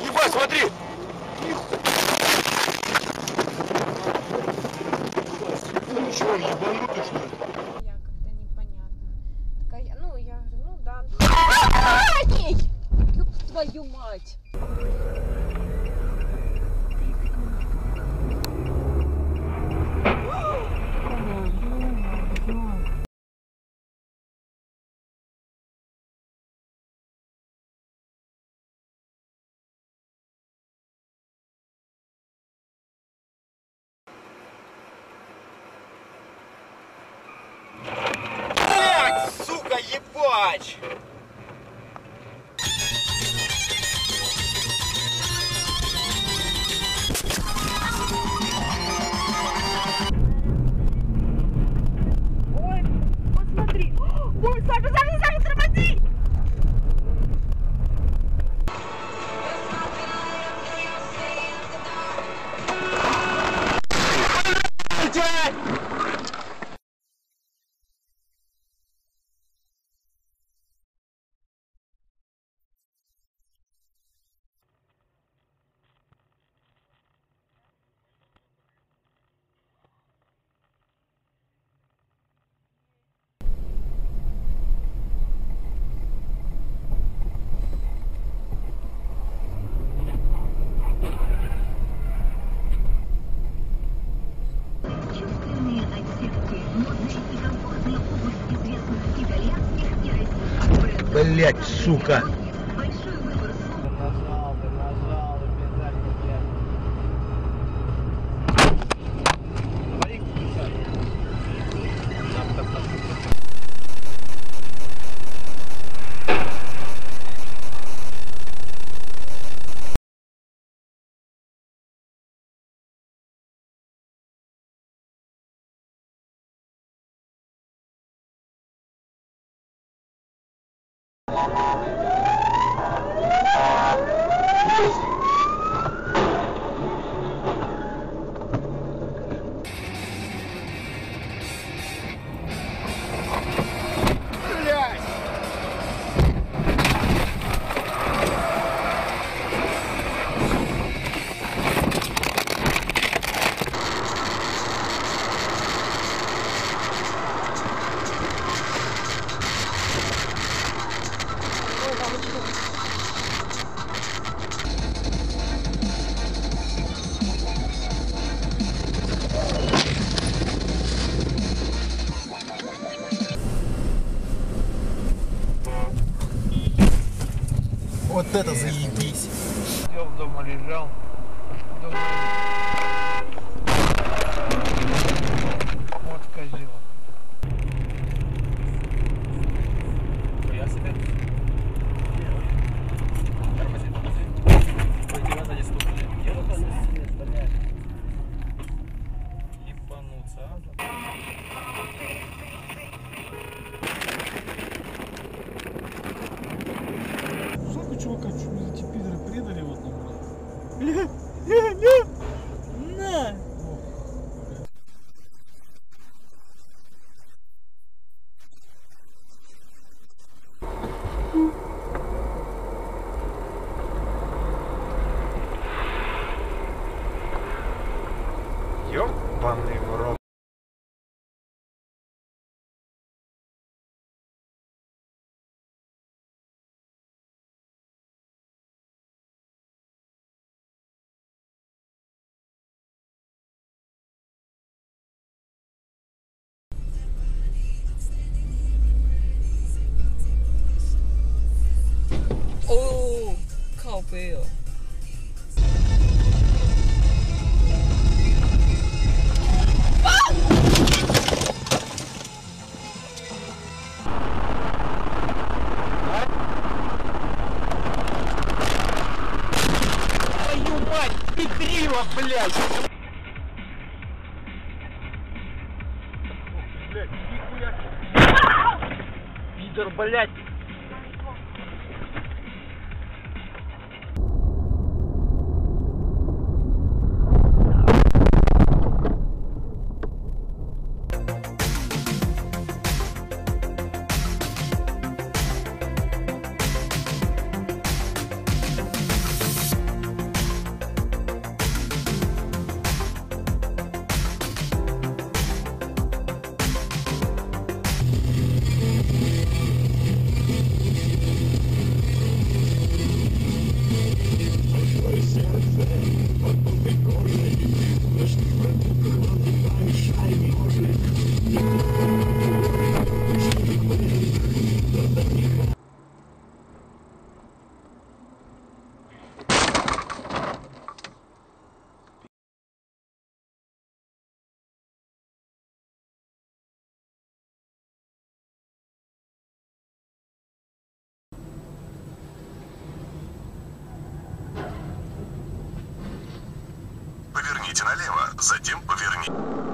Ебать, смотри! Чего, ебанутый, что ли? Я как-то непонятно. Такая, ну, я говорю, ну да. Ёб твою мать! Сука, ебач! Ой, посмотри! Ой, Саша, тормози! Блять, сука! Вот это заебись! Я дома лежал. Вот козел. Я себе. Тормози. Пойди назад и стукни. Ебануться, а? Жалко чувака, что мне эти пидоры предали вот нам. На! Ёбаный в рот. Oh, 靠背哦。Твою мать, ты криво, блядь! Блядь, нихуя! Пидор, блядь! Сверните налево, затем поверните.